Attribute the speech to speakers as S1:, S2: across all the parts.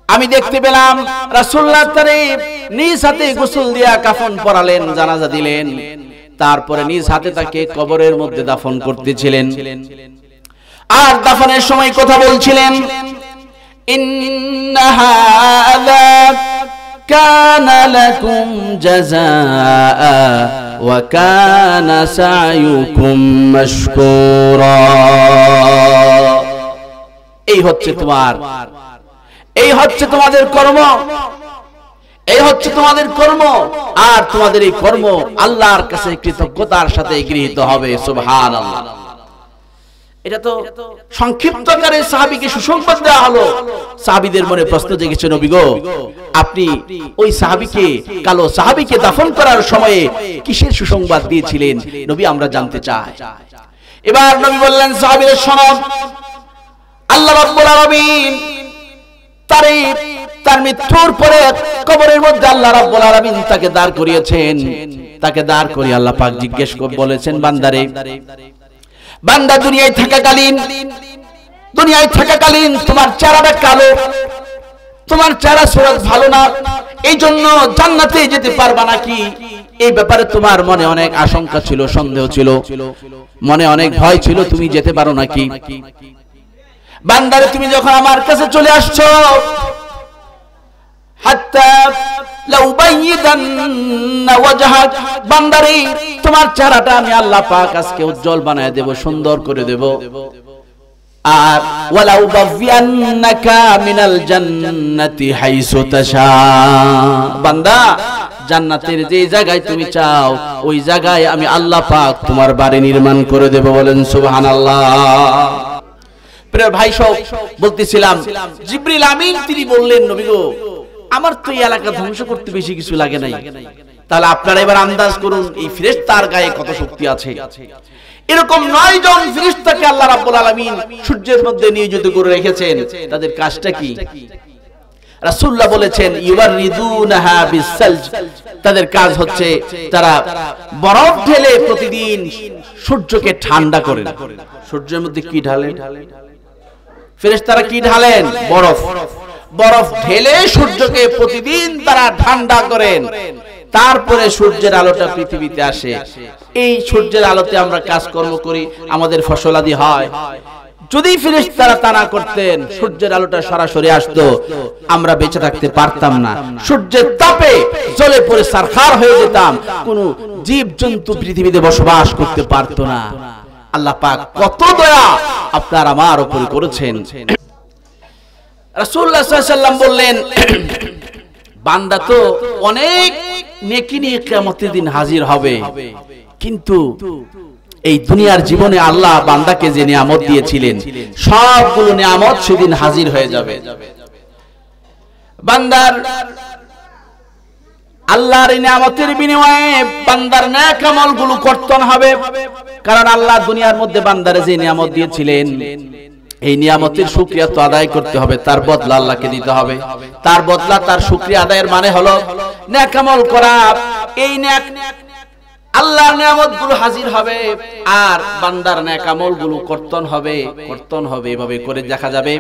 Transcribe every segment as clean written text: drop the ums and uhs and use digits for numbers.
S1: আমি দেখতে পেলাম রাসূলুল্লাহ তারে নিজ হাতে গোসল দিয়া কাফন পরালেন, জানাজা দিলেন, তারপরে নিজ হাতে তাকে কবরের মধ্যে দাফন করতেছিলেন। আর দাফনের সময় কথা বলছিলেন, ইন্না হাযা কানা লাকুম জাযাআ ওয়া কানা সা'য়ুকুম মাশকুরা। এই হচ্ছে তোমাদের কর্ম, এই হচ্ছে তোমাদের কর্ম, আর তোমাদের এই কর্ম আল্লাহর কাছে কৃতজ্ঞতার সাথে গৃহীত হবে। সুবহানাল্লাহ। এটা তো সংক্ষিপ্ত আকারে সাহাবীকে সুসংবাদ দেওয়া হলো। সাহাবীদের মনে প্রশ্ন জেগেছে, নবী গো, আপনি ওই কালো সাহাবীকে দাফন করার সময়ে কিসের সুসংবাদ দিয়েছিলেন? নবী, আমরা জানতে চাই। এবার নবী বললেন, সাহাবীরা শোনো, আল্লাহ রাব্বুল আলামিন তার মৃত্যুর পরে কবরের মধ্যে আল্লাহ রাব্বুল আলামিন তাকে দাঁড় করিয়েছেন। তাকে দাঁড় করিয়ে আল্লাহ পাক জিজ্ঞেস করে বলেছেন, বান্দা দুনিয়ায় থাকাকালীন তোমার চেহারাটা কালো, তোমার চেহারা সুরত ভালো না, এই জন্য জান্নাতে যেতে পারবা নাকি? এই ব্যাপারে তোমার মনে অনেক আশঙ্কা ছিল, সন্দেহ ছিল, মনে অনেক ভয় ছিল, তুমি যেতে পারো নাকি? বান্দারে, তুমি যখন আমার কাছে চলে আসছো, হাত্তা লাউ বাইয়িদান্না ওয়াজহাক, বান্দারে তোমার চেহারাটা আমি আল্লাহ পাক আজকে উজ্জ্বল বানায় দেব, সুন্দর করে দেব। আর ওয়ালাউ বাফিয়ান্নাকা মিনাল জান্নাতি হাইসু তাশা, বান্দা জান্নাতের যে জায়গায় তুমি চাও ওই জায়গায় আমি আল্লাহ পাক তোমার বাড়ি নির্মাণ করে দেব। বলেন সুবহানাল্লাহ। প্রিয় ভাই সব, বলতেছিলাম জিবরিল আমিন তিনি বললেন, নবী গো, আমার তো এই এলাকা ধ্বংস করতে বেশি কিছু লাগে নাই, তাহলে আপনারা এবার আন্দাজ করুন এই ফেরেশতার গায়ে কত শক্তি আছে। এরকম 9 জন ফেরেশতাকে আল্লাহ রাব্বুল আলামিন সূর্যের মধ্যে নিয়োজিত করে রেখেছেন। তাদের কাজটা কি? রাসূলুল্লাহ বলেছেন, ইউবারিদুনাহা বিসালজ, তাদের কাজ হচ্ছে তারা বরফ ঢেলে প্রতিদিন সূর্যকে ঠান্ডা করেন। সূর্যের মধ্যে কি ঢালেন? ফেরেশতারা কি ঢালেন? বরফ ঢেলে সূর্যকে প্রতিদিন তারা ঠান্ডা করেন। তারপরে সূর্যের আলোটা পৃথিবীতে আসে। এই সূর্যের আলোতে আমরা কাজকর্ম করি, আমাদের ফসলাদি হয়। যদি ফেরেশতারা তা না করতেন, সূর্যের আলোটা সরাসরি আসতো, আমরা বেঁচে থাকতে পারতাম না। সূর্যের তাপে জ্বলে পড়ে সারখার হয়ে যেতাম, কোনো জীব জন্তু পৃথিবীতে বসবাস করতে পারতো না। আল্লাহ পাক কত দয়া আপনার আমার উপর করেছেন। রাসূলুল্লাহ সাল্লাল্লাহু আলাইহি ওয়াসাল্লাম বললেন, বান্দা তো অনেক নেকি নিয়ে কিয়ামতের দিন হাজির হবে, কিন্তু এই দুনিয়ার জীবনে আল্লাহ বান্দাকে যে নিয়ামত দিয়েছিলেন সবগুলো নিয়ামত সেদিন হাজির হয়ে যাবে। বান্দার আল্লাহর এই নিয়ামতের বিনিময়ে বান্দার নেক আমলগুলো কর্তন হবে, কারণ আল্লাহ দুনিয়ার মধ্যে বান্দারে যে নিয়ামত দিয়েছিলেন এই নিয়ামতের শুকরিয়া তো আদায় করতে হবে, তার বদলা আল্লাহকে দিতে হবে। তার বদলা, তার শুকরিয়া আদায়ের মানে হলো নেক আমল করা। এই নেক আল্লাহর নিয়ামতগুলো হাজির হবে আর বান্দার নেক আমলগুলো কর্তন হবে। এভাবে করে দেখা যাবে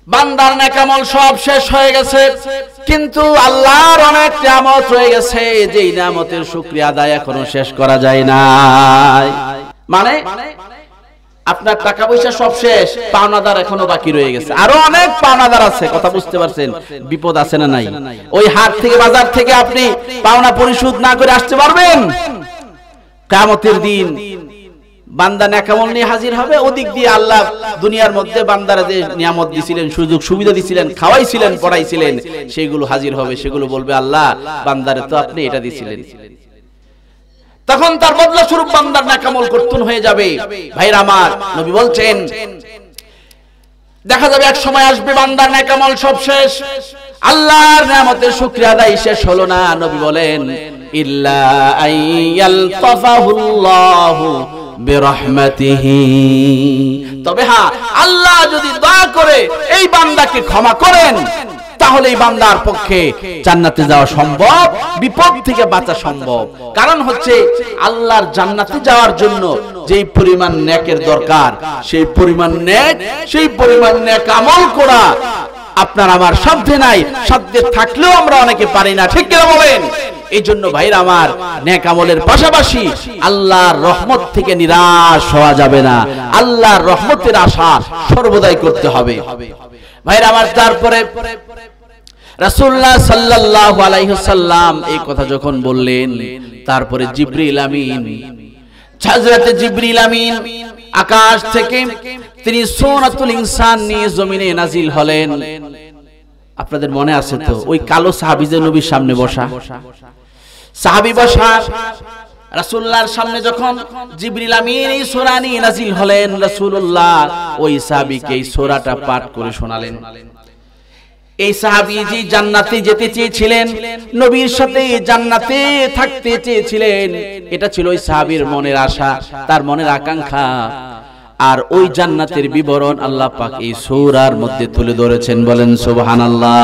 S1: বান্দার নেক আমল সব শেষ হয়ে গেছে, কিন্তু আল্লাহর অনেক নিয়ামত রয়ে গেছে, যেই নিয়ামতের শুকরিয়া আদায় এখনো শেষ করা যায় নাই। মানে আপনার টাকা পয়সা সব শেষ, পাওনাদার এখনো বাকি রয়ে গেছে, আরো অনেক পাওনাদার আছে। কথা বুঝতে পারছেন? বিপদ আছে না নাই? ওই হাট থেকে বাজার থেকে আপনি পাওনা পরিশোধ না করে আসতে পারবেন? কিয়ামতের দিন বান্দা নেক আমল নিয়ে হাজির হবে, ওদিক দিয়ে আল্লাহ দুনিয়ার মধ্যে বান্দারা যে নিয়ামত দিছিলেন, সুযোগ সুবিধা দিছিলেন, খাওয়াইছিলেন, পড়াইছিলেন, সেগুলো হাজির হবে। সেগুলো বলবে, আল্লাহ বান্দারে তো আপনি এটা দিছিলেন। তখন তার বদলা স্বরূপ বান্দার নেক আমল কর্তন হয়ে যাবে। ভাইরা আমার, নবী বলছেন দেখা যাবে এক সময় আসবে বান্দার নেক আমল সব শেষ, আল্লাহর নিয়ামতের শুকরিয়া আদায় শেষ হলো না। নবী বলেন, ইল্লা আইয়ালতাফাহুল্লাহু বিরহমাতিহি, তবে হ্যাঁ, আল্লাহ যদি দয়া করে এই বান্দাকে ক্ষমা করেন তাহলে এই বান্দার পক্ষে জান্নাতে যাওয়া সম্ভব, বিপদ থেকে বাঁচা সম্ভব। কারণ হচ্ছে আল্লাহর জান্নাতে যাওয়ার জন্য যেই পরিমাণ নেকের দরকার, সেই পরিমাণ নেক আমল করা আপনার আমার সাধ্যে নাই, সাধ্যে থাকলেও আমরা অনেকে পারি না, ঠিক কিনা বলেন? এই জন্য ভাইরা আমার, নেক আমলের পাশাপাশি আল্লাহর রহমত থেকে নিরাশ হওয়া যাবে না, আল্লাহর রহমতের আশা সর্বদাই করতে হবে ভাইরা আমার। তারপরে রাসূলুল্লাহ সাল্লাল্লাহু আলাইহি ওয়াসাল্লাম এই কথা যখন বললেন, তারপরে জিবরিল আমিন, হযরত জিবরিল আমিন আকাশ থেকে তিনি সূরাতুল ইনসান নিয়ে জমিনে নাজিল হলেন। আপনাদের মনে আছে তো ওই কালো সাহাবী যে নবীর সামনে বসা, সাহাবী বসা, রাসূলুল্লাহর সামনে যখন জিবরিল আমিন এই সূরা নিয়ে নাজিল হলেন, রাসূলুল্লাহ ওই সাহাবীকে এই সূরাটা পাঠ করে শোনালেন। এই সাহাবী যে জান্নাতে যেতে চেয়েছিলেন, নবীর সাথে জান্নাতে থাকতে চেয়েছিলেন, এটা ছিল ওই সাহাবীর মনের আশা, তার মনের আকাঙ্ক্ষা। আর ওই জান্নাতের বিবরণ আল্লাহ পাক এই সূরার মধ্যে তুলে ধরেছেন, বলেন সুবহানাল্লাহ।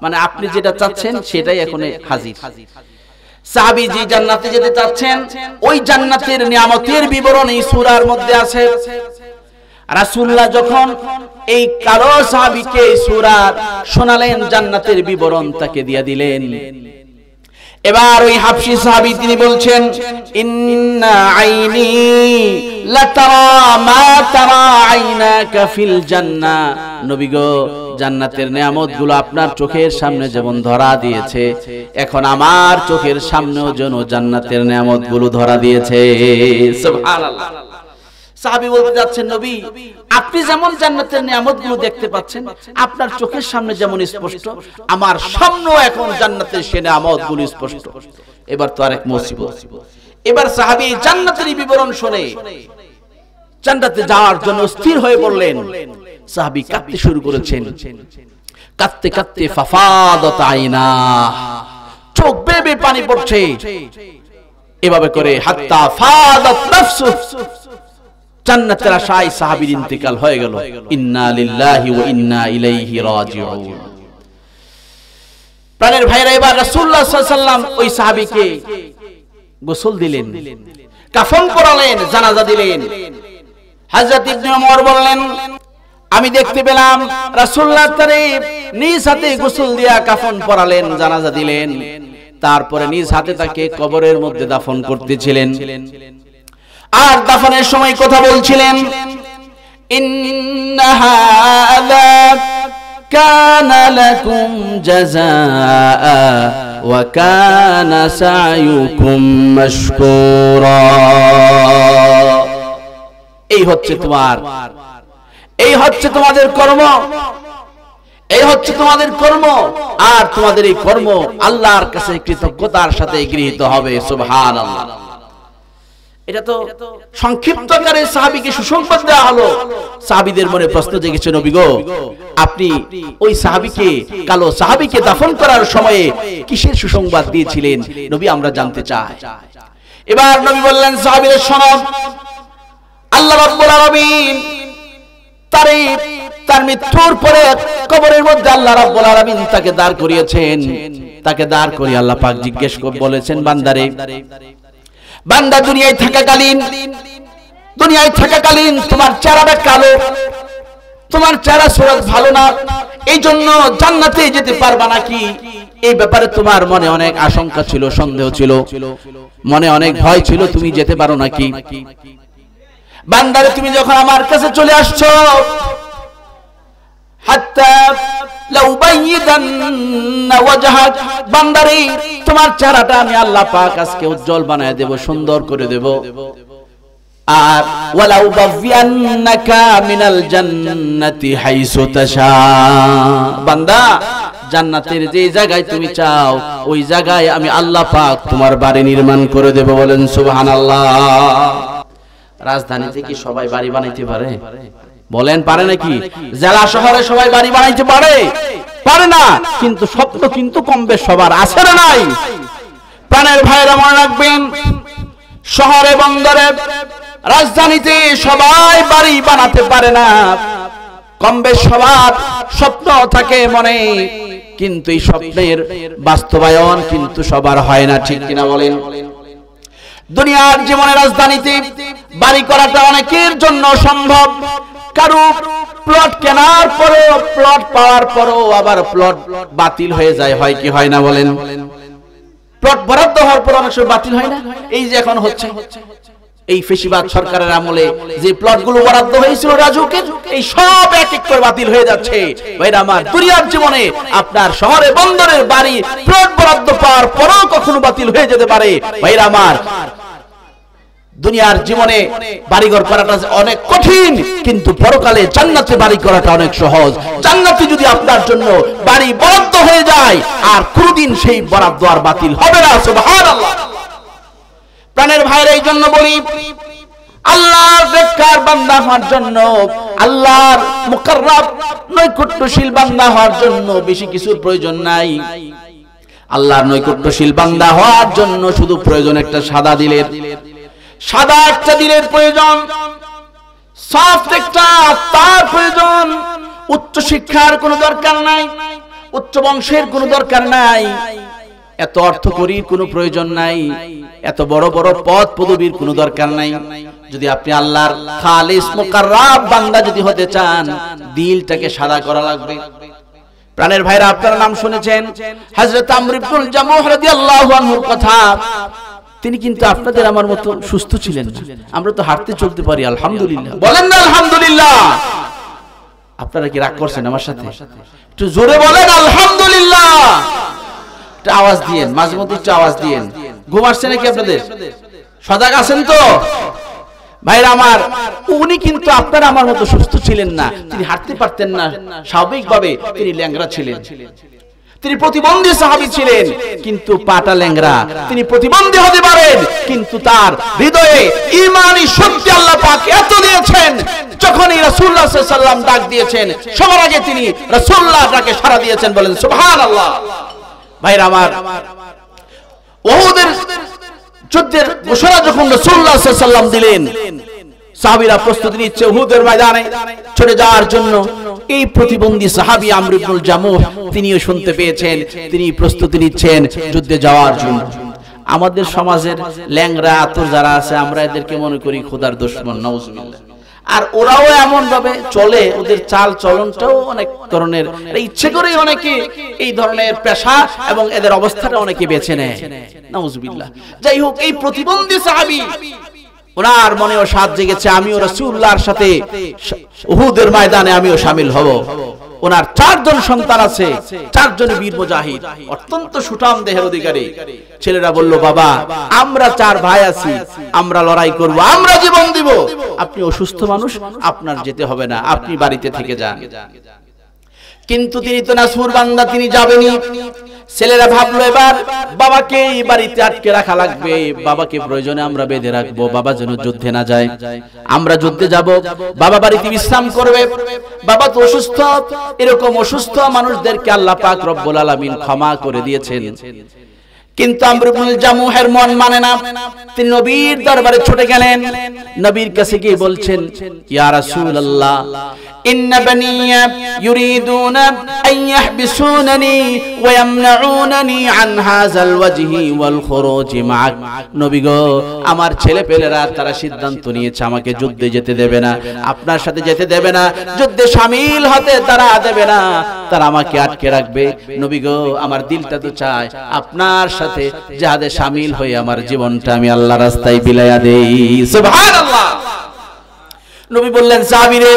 S1: মানে আপনি যেটা চাচ্ছেন সেটাই এখন হাজির। সাহাবী যে জান্নাতে যেতে চাচ্ছেন, ওই জান্নাতের নিয়ামতের বিবরণ এই সূরার মধ্যে আছে। রাসূলুল্লাহ যখন এই কালো সাহাবীকে এই সূরা শোনালেন, জান্নাতের বিবরণ তাকে দিয়ে দিলেন। এবার ওই হাবশী সাহাবী তিনি বলছেন, ইন্না আইনি লাতারা মা তারা আইনাকা ফিল জান্নাহ। নবী গো, জান্নাতের নিয়ামতগুলো আপনার চোখের সামনে যেমন ধরা দিয়েছে, এখন আমার চোখের সামনেও যেন জান্নাতের নিয়ামতগুলো ধরা দিয়েছে। সুবহানাল্লাহ। সাহাবী বলতে যাচ্ছেন, নবী আপনি যেমন জান্নাতের নিয়ামতগুলো দেখতে পাচ্ছেন, আপনার চোখের সামনে যেমন স্পষ্ট, আমার সামনেও এখন জান্নাতের সেই নিয়ামতগুলো স্পষ্ট। এবার তো আরেক মুসিবত। এবার সাহাবী জান্নাতের বিবরণ শুনে জান্নাতে যাওয়ার জন্য স্থির হয়ে পড়লেন। সাহাবী কাঁদতে শুরু করেছেন, কাঁদতে কাঁদতে ফাফাদাত আইনা, চোখ বেয়ে বেয়ে পানি পড়ছে। এভাবে করে হাত্তা ফাদাত নাফসু, জান্নাতের আশায় সাহাবীর ইন্তেকাল হয়ে গেল। ইন্না লিল্লাহি ওয়া ইন্না ইলাইহি রাজিউন। প্রাণের ভাইরা, এবার রাসূলুল্লাহ সাল্লাল্লাহু আলাইহি ওয়াসাল্লাম ওই সাহাবীকে গোসল দিলেন, কাফন পরালেন, জানাজা দিলেন। হযরত ইবনে ওমর বললেন, আমি দেখতে পেলাম রাসূলুল্লাহ তারে নিজ হাতে গোসল দিয়া কাফন পরালেন, জানাজা দিলেন, তারপরে নিজ হাতে তাকে কবরের মধ্যে দাফন করতেছিলেন। আর দাফনের সময় কথা বলছিলেন, ইন্না হাযা কানা লাকুম জাযাআ ওয়া কানা সায়ুকুম মাশকুরা। এই হচ্ছে তোমাদের কর্ম, এই হচ্ছে তোমাদের কর্ম, আর তোমাদের এই কর্ম আল্লাহর কাছে কৃতজ্ঞতার সাথে গৃহীত হবে। সুবহানাল্লাহ। এটা তো সংক্ষিপ্ত আকারে সাহাবীকে সুসংবাদ দেওয়া হলো। সাহাবীদের মনে প্রশ্ন জেগেছে, নবী গো, আপনি ওই সাহাবীকে, কালো সাহাবীকে দাফন করার সময়ে কিসের সুসংবাদ দিয়েছিলেন? নবী আমরা জানতে চাই। এবার নবী বললেন, সাহাবীরা শোনো, আল্লাহ রাব্বুল আলামিন তার মৃত্যুর পরে কবরের মধ্যে আল্লাহ রাব্বুল আলামিন তাকে দাঁড় করিয়েছেন। তাকে দাঁড় করিয়ে আল্লাহ পাক জিজ্ঞেস করে বলেছেন, বান্দারে, বান্দা দুনিয়ায় থাকাকালীন তোমার চেহারাটা কালো, তোমার চেহারা সুরত ভালো না, এই জন্য জান্নাতে যেতে পারবা নাকি? এই ব্যাপারে তোমার মনে অনেক আশঙ্কা ছিল, সন্দেহ ছিল, মনে অনেক ভয় ছিল, তুমি যেতে পারো নাকি? বান্দারে, তুমি যখন আমার কাছে চলে আসছো, হাত্তা লাউবাইদান্না ওয়াজহাক, বান্দারে তোমার চেহারাটা আমি আল্লাহ পাক আজকে উজ্জ্বল বানায় দেব, সুন্দর করে দেব। আর ওয়ালাউ বাযিয়ান্নাকা মিনাল জান্নাতি হাইসু তাশা, বান্দা জান্নাতের যে জায়গায় তুমি চাও ওই জায়গায় আমি আল্লাহ পাক তোমার বাড়ি নির্মাণ করে দেব। বলেন সুবহানাল্লাহ। রাজধানীতে কি সবাই বাড়ি বানাইতে পারে? বলেন পারে নাকি? জেলা শহরে সবাই বাড়ি বানাইতে পারে? পারে না। কিন্তু স্বপ্ন কিন্তু কম বেশ সবার আছে না নাই? প্রাণের ভাইরা মনে রাখবেন, শহরে, বন্দরে, রাজধানীতে সবাই বাড়ি বানাতে পারে না। কম বেশ সবার স্বপ্ন থাকে মনে, কিন্তু এই স্বপ্নের বাস্তবায়ন কিন্তু সবার হয় না, ঠিক কিনা বলেন? দুনিয়ার জীবনে রাজধানীতে বাড়ি করাটা অনেকের জন্য সম্ভব, কারো প্লট কেনার পরেও, প্লট পাওয়ার পরেও আবার প্লট বাতিল হয়ে যায়, হয় কি হয় না বলেন? প্লট বরাদ্দ হওয়ার পর অনেক সময় বাতিল হয় না? এই যে এখন হচ্ছে, এই ফেসিবাদ সরকারের আমলে যে প্লটগুলো বরাদ্দ হয়েছিল রাজুকের, এই সব এক এক করে বাতিল হয়ে যাচ্ছে। ভাইরা আমার, দুনিয়ার জীবনে আপনার শহরে বন্দরের বাড়ি প্লট বরাদ্দ পাওয়ার পরেও কখনো বাতিল হয়ে যেতে পারে। ভাইরা আমার, দুনিয়ার জীবনে বাড়িঘর করাটা অনেক কঠিন, কিন্তু পরকালে জান্নাতে বাড়ি করাটা অনেক সহজ। জান্নাতে যদি আপনার জন্য বাড়ি বরাদ্দ হয়ে যায়, আর কোনদিন সেই বরাদ্দ আর বাতিল হবে না। সুবহানাল্লাহ। প্রাণের ভাইরা, এই জন্য বলি, আল্লাহর নেককার বান্দা হওয়ার জন্য, আল্লাহর মুকাররাব নৈকট্যশীল বান্দা হওয়ার জন্য বেশি কিছুর প্রয়োজন নাই। আল্লাহর নৈকট্যশীল বান্দা হওয়ার জন্য শুধু প্রয়োজন একটা সাদা দিলের, সাদা একটা দিলের প্রয়োজন, সফট একটা তার প্রয়োজন। উচ্চ শিক্ষার কোনো দরকার নাই, উচ্চ বংশের কোনো দরকার নাই, এত অর্থকরীর কোনো প্রয়োজন নাই, এত বড় বড় পদ পদবীর কোনো দরকার নাই। যদি আপনি আল্লাহর খালিস মুকাররাব বান্দা যদি হতে চান, দিলটাকে সাদা করা লাগবে। প্রাণের ভাইরা, আপনারা নাম শুনেছেন হযরত আমর ইবনুল জামূহ রাদিয়াল্লাহু আনহুর কথা। তিনি কিন্তু আপনাদের আমার মতো সুস্থ ছিলেন না। আমরা তো হাঁটতে চলতে পারি, আলহামদুলিল্লাহ। বলেন না আলহামদুলিল্লাহ? আপনারা কি রাগ করছেন আমার সাথে? একটু জোরে বলেন আলহামদুলিল্লাহ। একটা আওয়াজ দিয়েন, মাঝে মধ্যে একটু আওয়াজ দিয়েন। ঘুম আসছে নাকি আপনাদের? সজাগ আছেন তো? ভাইরা আমার, উনি কিন্তু আপনারা আমার মতো সুস্থ ছিলেন না। তিনি হাঁটতে পারতেন না স্বাভাবিকভাবে, তিনি ল্যাংড়া ছিলেন। তিনি প্রতিবন্ধী সাহাবী ছিলেন, কিন্তু পাটা ল্যাংড়া। তিনি প্রতিবন্ধী হতে পারেন, কিন্তু তার হৃদয়ে ঈমানি শক্তি আল্লাহ পাক এত দিয়েছেন, যখনই রাসূলুল্লাহ সাল্লাল্লাহু আলাইহি ওয়াসাল্লাম ডাক দিয়েছেন, সবার আগে তিনি রাসূলুল্লাহ ডাকে সাড়া দিয়েছেন। বলেন সুবহানাল্লাহ। ভাইরা আমার, উহুদের যুদ্ধের ঘোষণা যখন রাসূলুল্লাহ সাল্লাল্লাহু আলাইহি ওয়াসাল্লাম দিলেন, সাহাবীরা প্রস্তুতি নিচ্ছে উহুদের ময়দানে চলে যাওয়ার জন্য। এই প্রতিবন্ধী সাহাবী আমর ইবনুল জামূহ তিনিও শুনতে পেয়েছেন, তিনি প্রস্তুতি নিচ্ছেন যুদ্ধে যাওয়ার জন্য। আমাদের সমাজের ল্যাংড়া আতর যারা আছে, আমরা এদেরকে মনে করি খোদার দুশমন, নাউজুবিল্লাহ। আর ওরাও এমন ভাবে চলে, ওদের চাল চলনটাও অনেক ধরনের, ইচ্ছে করেই অনেকে এই ধরনের পেশা এবং এদের অবস্থাটা অনেকে বেছে নেয়, নাউজুবিল্লাহ। যাই হোক, এই প্রতিবন্ধী সাহাবী, ওনার মনেও সাথ জেগেছে, আমিও রাসূলুল্লাহর সাথে উহুদের ময়দানে আমিও শামিল হব। ওনার 4 জন সন্তান আছে, 4 জন বীর মুজাহিদ, অত্যন্ত সুঠাম দেহের অধিকারী। ছেলেরা বলল, বাবা, আমরা 4 ভাই আছি, আমরা লড়াই করব, আমরা জীবন দিব। আপনি অসুস্থ মানুষ, আপনার যেতে হবে না, আপনি বাড়িতে থেকে যান। কিন্তু তিনি তো নাসুর বান্দা, তিনি যাবেনই। ছেলেরা ভাবলো, এবার বাবাকে এই বাড়িতে আটকে রাখা লাগবে, বাবাকে প্রয়োজনে আমরা বেঁধে রাখবো, বাবা যেন যুদ্ধে না যায়। আমরা যুদ্ধে যাব, বাবা বাড়িতে বিশ্রাম করবে। বাবা তো অসুস্থ। এরকম অসুস্থ মানুষদেরকে আল্লাহ পাক রব্বুল আলামিন ক্ষমা করে দিয়েছেন, কিন্তু আমর ইবনুল জামূহের মন মানে না। তিনি নবীর দরবারে ছুটে গেলেন, নবীর কাছে গিয়ে বলছেন, ইয়া রাসূলুল্লাহ, ইন্না বানি ইউরিদুনা আন ইয়াহবিসুনানি ওয়া ইয়ামনাউনানি আন হাযাল ওয়াজহি ওয়াল খুরুজ মা'আক। নবী গো, আমার ছেলেপেলেরা তারা সিদ্ধান্ত নিয়েছে আমাকে যুদ্ধে যেতে দেবে না, আপনার সাথে যেতে দেবে না, যুদ্ধে শামিল হতে তারা দেবে না, তারা আমাকে আটকে রাখবে। নবী গো, আমার দিলটা তো চায় আপনার সাথে জিহাদে শামিল হয়ে আমার জীবনটা আমি আল্লাহর রাস্তায় বিলায়া দেই। সুবহানাল্লাহ। নবী বললেন, সাহাবীরে,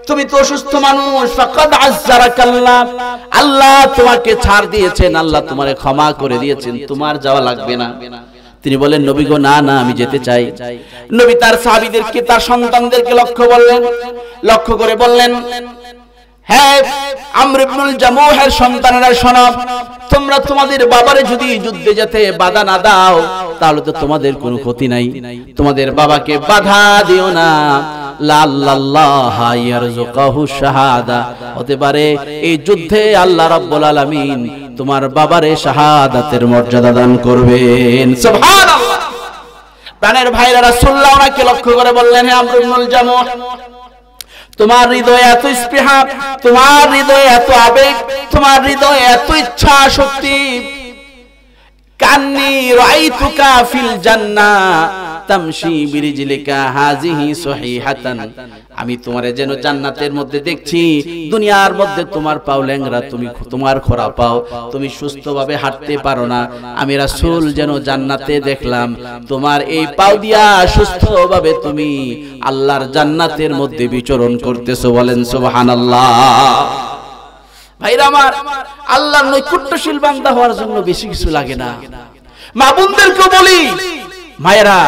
S1: তুমি তো অসুস্থ মানুষ, ফাকাদ আযযারাকাল্লাহ, আল্লাহ তোমাকে ছাড় দিয়েছেন, আল্লাহ তোমারে ক্ষমা করে দিয়েছেন, তোমার যাওয়া লাগবে না। তিনি বলেন, নবী গো, না না, আমি যেতে চাই। নবী তার সাহাবীদেরকে, তার সন্তানদেরকে লক্ষ্য করে বললেন, হ্যাঁ আমর ইবনুল জামূহের সন্তানেরা শোনো, তোমরা তোমাদের বাবারে যদি যুদ্ধে যেতে বাধা না দাও, তাহলে তো তোমাদের কোনো ক্ষতি নাই। তোমাদের বাবাকে বাধা দিও না, লাল্লাল্লাহ ইয়ারযুকাহু শাহাদা, হতে পারে এই যুদ্ধে আল্লাহ রাব্বুল আলামিন তোমার বাবারে শাহাদাতের মর্যাদা দান করবেন। সুবহানাল্লাহ। প্রাণের ভাইরা, রাসূলুল্লাহ ওনাকে লক্ষ্য করে বললেন, হে আমর ইবনুল জামূহ, তোমার হৃদয়ে এত স্পৃহা, তোমার হৃদয়ে এত আবেগ, তোমার হৃদয়ে এত ইচ্ছা শক্তি, কান্নি রাআইতুকা ফিল জান্নাহ, তামশি বিরিজলিকা হাযিহি সহিহাতান, আমি তোমারে যেন জান্নাতের মধ্যে দেখছি, দুনিয়ার মধ্যে তোমার পাও ল্যাংড়া, তুমি তোমার খোরা পাও, তুমি সুস্থভাবে হাঁটতে পারো না, আমি রাসূল যেন জান্নাতে দেখলাম তোমার এই পাও দিয়া সুস্থভাবে তুমি আল্লাহর জান্নাতের মধ্যে বিচরণ করতেছো। বলেন সুবহানাল্লাহ। ভাইরা আমার, আল্লাহর নৈকট্যশীল বান্দা হওয়ার জন্য বেশি কিছু লাগে না। মা বোনদেরকে বলি, মায়েরা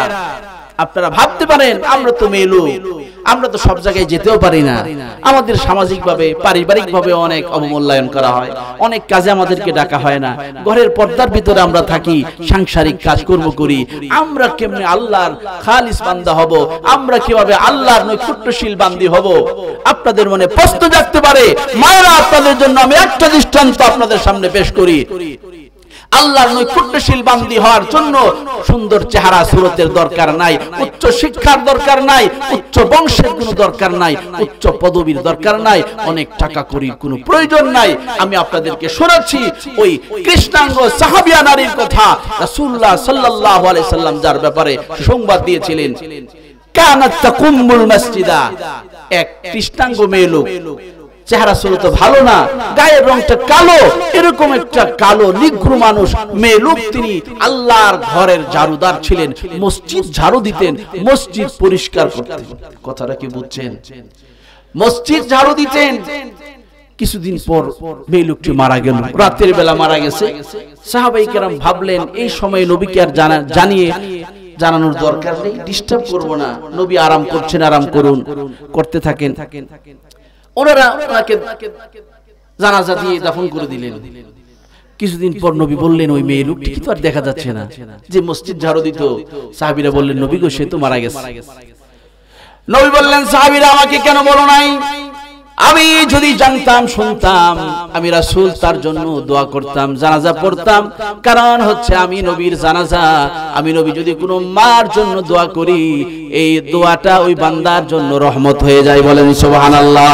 S1: আপনারা ভাবতে পারেন আমরা তো মেয়ে লোক, আমরা তো সব জায়গায় যেতেও পারি না, আমাদের সামাজিক ভাবে পারিবারিক ভাবে অনেক অবমূল্যায়ন করা হয়, অনেক কাজে আমাদেরকে ডাকা হয় না, ঘরের পর্দার ভিতরে আমরা থাকি, সাংসারিক কাজকর্ম করি, আমরা কেমনে আল্লাহর খালিস বান্দা হব, আমরা কিভাবে আল্লাহর নৈকট্যশীল বান্দী হব? আপনাদের মনে প্রশ্ন জাগতে পারে। মায়েরা, আপনাদের জন্য আমি একটা দৃষ্টান্ত আপনাদের সামনে পেশ করি। আল্লাহর নৈকট্যশীল বান্দী হওয়ার জন্য সুন্দর চেহারা সুরতের দরকার নাই, উচ্চ শিক্ষার দরকার নাই, উচ্চ বংশের কোনো দরকার নাই, উচ্চ পদবীর দরকার নাই, অনেক টাকা করির কোনো প্রয়োজন নাই। আমি আপনাদেরকে শোনাচ্ছি ওই কৃষ্ণাঙ্গ সাহাবিয়া নারীর কথা। রাসূলুল্লাহ সাল্লাল্লাহু আলাইহি সাল্লাম যার ব্যাপারে সংবাদ দিয়েছিলেন, কানাত তাকুমুল মসজিদা, এক কৃষ্ণাঙ্গ মেয়ে লোক, চেহারা সুরত ভালো না, গায়ের রংটা কালো, এরকম একটা কালো নিগ্র মানুষ মেয়ে লোক, তিনি আল্লাহর ঘরের ঝাড়ুদার ছিলেন, মসজিদ ঝাড়ু দিতেন, মসজিদ পরিষ্কার করতেন। কথাটা কি বুঝছেন? মসজিদ ঝাড়ু দিতেন। কিছুদিন পর মেয়ে লোকটি মারা গেল, রাতের বেলা মারা গেছে। সাহাবায়ে কেরাম ভাবলেন এই সময় নবীকে আর জানানোর দরকার নেই, ডিস্টার্ব করব না, নবী আরাম করছেন, আরাম করুন, করতে থাকেন। ওনারা ওনাকে জানাজা দিয়ে দাফন করে দিলেন। কিছুদিন পর নবী বললেন, ওই মেয়ে লোকটি তো আর দেখা যাচ্ছে না, যে মসজিদ ঝাড়ু দিত। সাহাবীরা বললেন, নবী গো, সে তো মারা গেছে। নবী বললেন, সাহাবীরা আমাকে কেন বলো নাই? আমি যদি জানতাম, শুনতাম, আমি রাসূল তার জন্য দোয়া করতাম, জানাজা পড়তাম। কারণ হচ্ছে আমি নবীর জানাজা, আমি নবী যদি কোনো মার জন্য দোয়া করি, এই দোয়াটা ওই বান্দার জন্য রহমত হয়ে যায়। বলেন সুবহানাল্লাহ।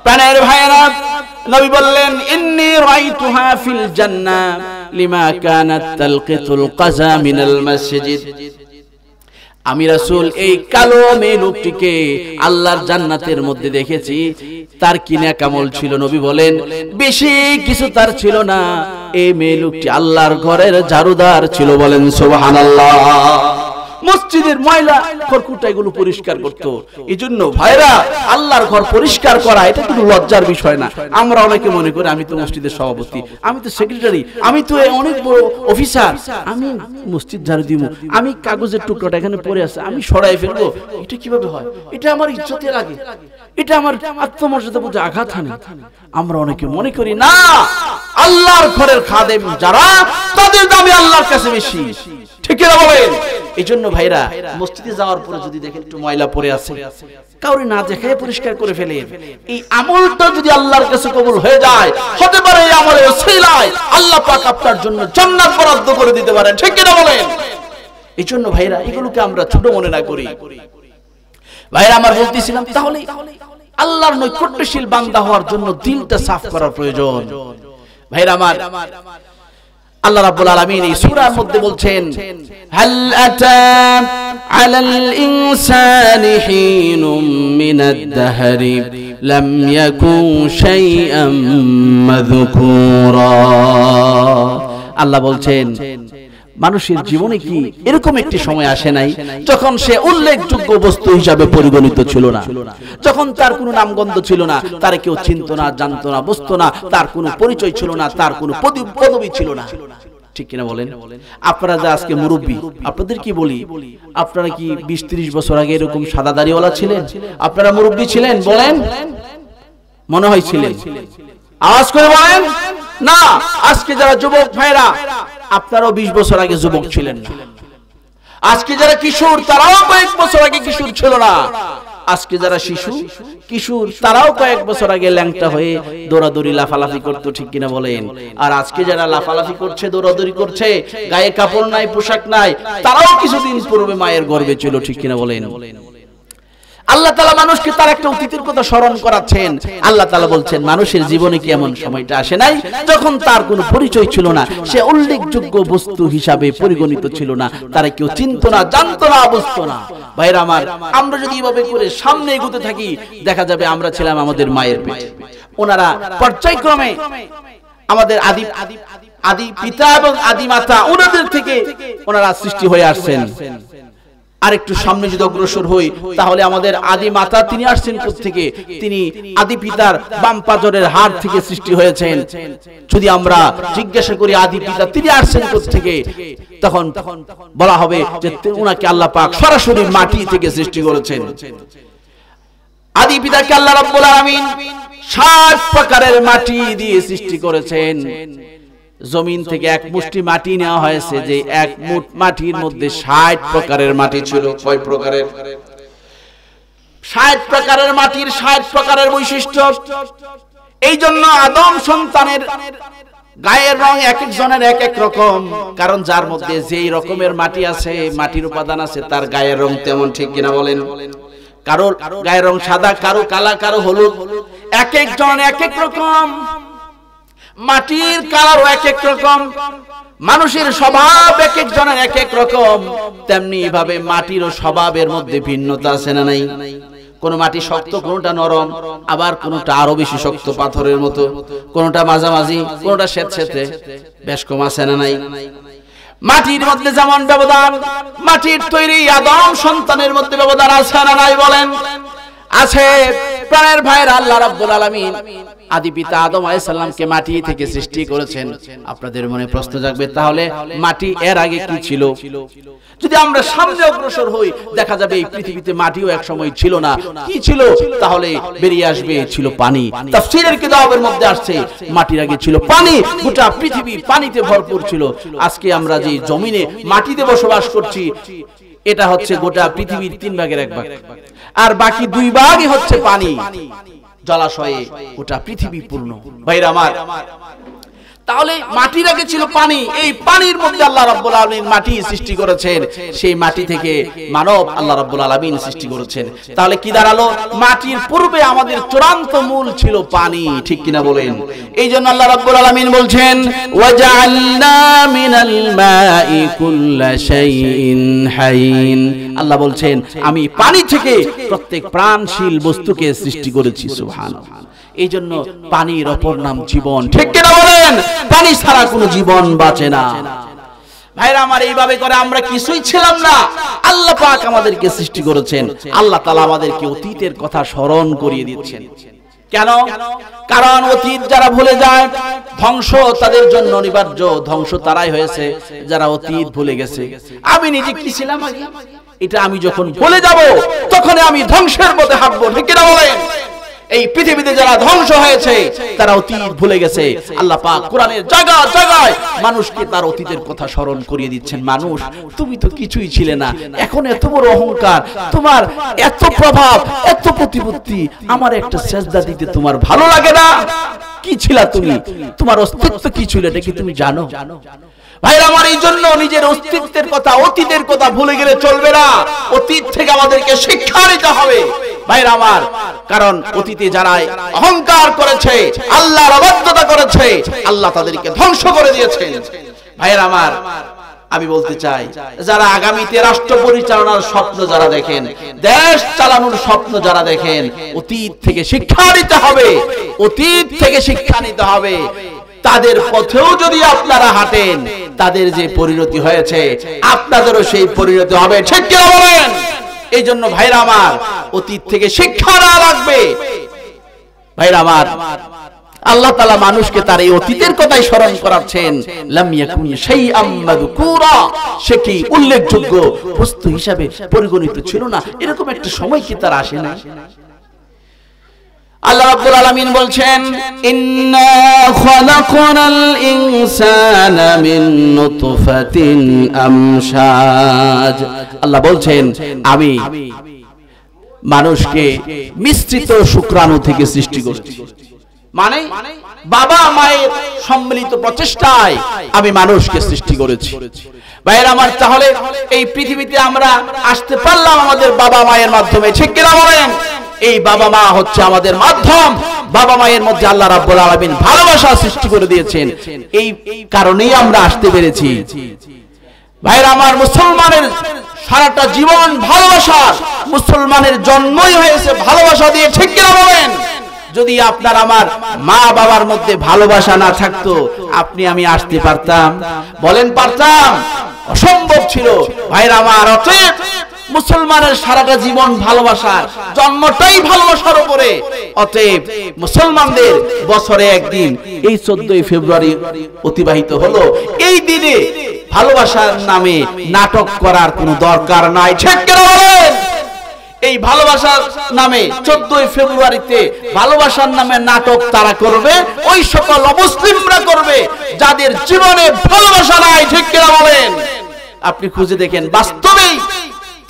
S1: প্রাণের ভাইরা, নবী বললেন, ইন্নী রাআইতুহা ফিল জান্নাহ লিমা কানাত তালকিতুল কাযা মিনাল মসজিদ, আমি রাসূল এই কালো মেয়ে লোকটিকে আল্লাহর জান্নাতের মধ্যে দেখেছি। তার কি নেক আমল ছিল? নবী বলেন, বেশি কিছু তার ছিল না, এই মেয়ে লোকটি আল্লাহর ঘরের ঝাড়ুদার ছিল। বলেন সুবহানাল্লাহ। মসজিদের ময়লা খড়কুটা এগুলো পরিষ্কার করতো। এজন্য ভাইরা, আল্লাহর ঘর পরিষ্কার করা এটা কোনো লজ্জার বিষয় না। আমরা অনেকে মনে করি আমি তো মসজিদের সভাপতি, আমি তো সেক্রেটারি, আমি তো অনেক বড় অফিসার, আমি মসজিদ ঝাড়ু দিব, আমি কাগজের টুকরোটা এখানে পড়ে আছে আমি সরাই ফেলবো, এটা কিভাবে হয়? এটা আমার ইজ্জতে লাগে, এটা আমার আত্মমর্যাদা বুঝে আঘাত হানে। আমরা অনেকে মনে করি না, আল্লাহর ঘরের খাদেম যারা, তাদের দামে আল্লাহর কাছে বেশি। ঠিক না বলেন? এই জন্য ভাইরা, মসজিদে যাওয়ার পরে যদি দেখেন একটু ময়লা পড়ে আছে, কাউরে না দেখায় পরিষ্কার করে ফেলেন। এই আমলটা যদি আল্লাহর কাছে কবুল হয়ে যায়, হতে পারে এই আমলের ওসিলায় আল্লাহ পাক আপনার জন্য জান্নাত বরাদ্দ করে দিতে পারেন। ঠিক না বলেন? এই জন্য ভাইরা, এগুলোকে আমরা ছোট মনে না করি। ভাইরা আমার, বলতেছিলাম, তাহলে আল্লাহর নৈকট্যশীল বান্দা হওয়ার জন্য দিলটা সাফ করার প্রয়োজন। ভাইরা আমার, আল্লাহ রাব্বুল আলামিন এই সূরার মধ্যে বলছেন, হাল আতা আলাল ইনসানি হিনুম মিনাদ দাহরি লাম ইয়াকুন শাইআম মাযকুরা। আল্লাহ বলছেন, মানুষের জীবনে কি এরকম একটি সময় আসে নাই যখন সে উল্লেখযোগ্য বস্তু হিসাবে পরিগণিত ছিল না, যখন তার কোনো নামগন্ধ ছিল না, তার কেউ চিনত না, জানতো না, বুঝতো না, তার কোনো পরিচয় ছিল না, তার কোনো পদবি ছিল না। ঠিক কিনা বলেন? আপনারা যে আজকে মুরব্বী, আপনাদের কি বলি, আপনারা কি 20-30 বছর আগে এরকম সাদা দাড়িওয়ালা ছিলেন? আপনারা মুরব্বী ছিলেন? বলেন, মনে হয় ছিলেন। আওয়াজ করে বলেন না। আজকে যারা যুবক ভাইরা, আপনারাও 20 বছর আগে যুবক ছিলেন না। আজকে যারা কিশোর, তারাও কয়েক বছর আগে কিশোর ছিল না। আজকে যারা কিশোর, তারাও কয়েক বছর আগে ল্যাংটা হয়ে দৌড়াদৌড়ি লাফালাফি করতো। ঠিক কিনা বলেন? আর আজকে যারা লাফালাফি করছে, দৌড়াদৌড়ি করছে, গায়ে কাপড় নাই, পোশাক নাই, তারাও কিছুদিন পূর্বে মায়ের গর্ভে ছিল। ঠিক কিনা বলেন? আল্লাহ তাআলা মানুষকে তার একটা অতীতের কথা স্মরণ করাচ্ছেন। আল্লাহ তাআলা বলছেন মানুষের জীবনে কি এমন সময়টা আসে নাই যখন তার কোনো পরিচয় ছিল না, সে উল্লেখযোগ্য বস্তু হিসাবে পরিগণিত ছিল না, তারা কেউ চিনতো না, জানতো না, বুঝতো না। ভাইরা আমার, আমরা যদি এভাবে করে সামনে এগোতে থাকি দেখা যাবে আমরা ছিলাম আমাদের মায়ের পেটে, ওনারা পর্যায়ক্রমে আমাদের আদি পিতা এবং আদি মাতা ওনাদের থেকে ওনারা সৃষ্টি হয়ে আসছেন। আর একটু সামনে যদি অগ্রসর হই তাহলে আমাদের আদি মাতা তিনি আসছেন থেকে, তিনি আদি পিতার বাম পাজরের হাড় থেকে সৃষ্টি হয়েছেন। যদি আমরা জিজ্ঞাসা করি আদি পিতা তিনি আসছেন থেকে, তখন বলা হবে যে উনাকে আল্লাহ পাক সরাসরি মাটি থেকে সৃষ্টি করেছেন। আদি পিতাকে আল্লাহ রাব্বুল আলামিন 60 প্রকারের মাটি দিয়ে সৃষ্টি করেছেন। জমিন থেকে এক মুষ্টি মাটি নেওয়া হয়েছে, যে এক মুঠ মাটির মধ্যে 60 প্রকারের মাটি ছিল। কয় প্রকারের? 60 প্রকারের মাটির 60 প্রকারের বৈশিষ্ট্য। এই জন্য আদম সন্তানের গায়ের রং এক একজনের এক এক রকম, কারণ যার মধ্যে যেই রকমের মাটি আছে, মাটির উপাদান আছে, তার গায়ের রং তেমন। ঠিক কিনা বলেন? কারো গায়ের রং সাদা, কারো কালা, কারো হলুদ, এক একজন এক এক রকম। মাটির কালারও এক এক রকম, মানুষের স্বভাব এক একজনের এক এক রকম। তেমনি ভাবে মাটিরও স্বভাবের মধ্যে ভিন্নতা আছে না নাই? কোন মাটি শক্ত, কোনটা নরম, আবার কোনটা আরো বেশি শক্ত পাথরের মতো, কোনটা মাঝামাঝি, কোনটা স্যাঁতস্যাঁতে, বেশ কম আছে না নাই? মাটির মধ্যে যেমন ব্যবধান, মাটির তৈরি আদম সন্তানের মধ্যে ব্যবধান আছে না নাই বলেন? আছে। প্রাণের ভাইয়ের আল্লাহ রাব্বুল আলামিন আদি পিতা আদম আলাইহিস সালামকে মাটি থেকে সৃষ্টি করেছেন। আপনাদের মনে প্রশ্ন জাগবে, তাহলে মাটি এর আগে কি ছিল? যদি আমরা সামনে অগ্রসর হই দেখা যাবে এই পৃথিবীতে মাটিও এক সময় ছিল না। কি ছিল? তাহলে বেরিয়ে আসবে ছিল পানি। তাফসীরের কিতাবের মধ্যে আসছে মাটির আগে ছিল পানি, গোটা পৃথিবী পানিতে ভরপুর ছিল। আজকে আমরা যে জমিনে মাটিতে বসবাস করছি এটা হচ্ছে গোটা পৃথিবীর 3 ভাগের 1 ভাগ, আর বাকি 2 ভাগই হচ্ছে পানি। জলাশয়ে গোটা পৃথিবী পূর্ণ। ভাইরা আমার, তাহলে মাটির আগে ছিল পানি, এই পানির মধ্যে আল্লাহ রাব্বুল আলামিন মাটি সৃষ্টি করেছেন, সেই মাটি থেকে মানব আল্লাহ রাব্বুল আলামিন সৃষ্টি করেছেন। তাহলে কি দাঁড়ালো? মাটির পূর্বে আমাদের চূড়ান্ত মূল ছিল পানি। ঠিক কিনা বলেন? এই জন্য আল্লাহ রাব্বুল আলামিন বলছেন ওয়াজআলনা মিনাল মাই কুল্লা শাইইন হাইন। আল্লাহ বলছেন আমি পানি থেকে প্রত্যেক প্রাণশীল বস্তুকে সৃষ্টি করেছি। সুবহানাল্লাহ। এই জন্য পানির অপর নাম জীবন। ঠিক কিনা বলেন? পানি ছাড়া কোনো জীবন বাঁচে না। ভাইরা আমার, এইভাবে করে আমরা কিছুই ছিলাম না, আল্লাহ পাক আমাদেরকে সৃষ্টি করেছেন। আল্লাহ তাআলা আমাদেরকে অতীতের কথা স্মরণ করিয়ে দিচ্ছেন। কেন? কারণ অতীত যারা ভুলে যায় ধ্বংস তাদের জন্য অনিবার্য। ধ্বংস তারাই হয়েছে যারা অতীত ভুলে গেছে। আমি নিজে কি ছিলাম আগে, এটা আমি যখন ভুলে যাব তখন আমি ধ্বংসের পথে হাঁটবো। ঠিক কিনা বলেন? এই পৃথিবীতে যারা ধ্বংস হয়েছে তারা অতীত ভুলে গেছে। আল্লাহ পাক কোরআনের জায়গায় জায়গায় মানুষকে তার অতীতের কথা স্মরণ করিয়ে দিচ্ছেন। মানুষ, তুমি তো কিছুই ছিলে না, এখন এত বড় অহংকার, তোমার এত প্রভাব, এত প্রতিপত্তি, আমার একটা সেজদা দিতে তোমার ভালো লাগে না? কি ছিলা তুমি? তোমার অস্তিত্ব কি ছিল এটা কি তুমি জানো? ভাইরা আমার, এই জন্য নিজের অস্তিত্বের কথা, অতীতের কথা ভুলে গেলে চলবে না। অতীত থেকে আমাদেরকে শিক্ষা নিতে হবে। ভাইরা আমার, কারণ অতীতে যারা অহংকার করেছে, আল্লাহর অবাধ্যতা করেছে, আল্লাহ তাদেরকে ধ্বংস করে দিয়েছেন। ভাইরা আমার, আমি বলতে চাই যারা আগামীতে রাষ্ট্র পরিচালনার স্বপ্ন যারা দেখেন, দেশ চালানোর স্বপ্ন যারা দেখেন, অতীত থেকে শিক্ষা নিতে হবে। অতীত থেকে শিক্ষা নিতে হবে। তাদের পথেও যদি আপনারা হাঁটেন, তাদের যে পরিণতি হয়েছে আপনাদেরও সেই পরিণতি হবে। ঠিক কি বলেন? এই জন্য ভাইরা আমার, অতীত থেকে শিক্ষা না লাগবে। ভাইরা আমার, আল্লাহ তাআলা মানুষকে তার এই অতীতের কথাই স্মরণ করাচ্ছেন। লাম ইয়াকুন শাইআম মাযকুরা, সে কি উল্লেখযোগ্য বস্তু হিসাবে পরিগণিত ছিল না, এরকম একটা সময় কি তার আসে না? আল্লাহ রাব্বুল আলামিন বলছেন ইন্না খালাকনাল ইনসানা মিন নুতফাতিন আমশাজ। আল্লাহ বলছেন আমি মানুষকে মিশ্রিত শুক্রাণু থেকে সৃষ্টি করেছি। মানে বাবা মায়ের সম্মিলিত প্রচেষ্টায় আমি মানুষকে সৃষ্টি করেছি। ভাইরা আমার, তাহলে এই পৃথিবীতে আমরা আসতে পারলাম আমাদের বাবা মায়ের মাধ্যমে, ঠিক কিনা বলেন? এই বাবা মা হচ্ছে আমাদের মাধ্যম। বাবা মায়ের মধ্যে আল্লাহ রাব্বুল আলামিন ভালোবাসা সৃষ্টি করে দিয়েছেন, এই কারণেই আমরা আসতে পেরেছি। ভাইরা আমার, মুসলমানের সারাটা জীবন ভালোবাসা, মুসলমানের জন্মই হয়েছে ভালোবাসা দিয়ে, ঠিক কিনা বলেন? যদি আপনার আমার মা বাবার মধ্যে ভালোবাসা না থাকতো, আপনি আমি আসতে পারতাম? বলেন পারতাম? অসম্ভব ছিল। ভাইরা আমার, অতএব মুসলমানের সারাটা জীবন ভালোবাসার, জন্মটাই ভালোবাসার উপরে। অতএব মুসলমানদের বছরে একদিন এই 14 ফেব্রুয়ারি অতিবাহিত হলো। এই দিনে ভালোবাসার নামে নাটক করার কোনো দরকার নাই, ঠিক কিনা বলেন? এই ভালোবাসার নামে 14 ফেব্রুয়ারিতে ভালোবাসার নামে নাটক তারা করবে, ওই সকল অমুসলিমরা করবে যাদের জীবনে ভালোবাসা নাই, ঠিক কিনা বলেন? আপনি খুঁজে দেখেন, বাস্তবেই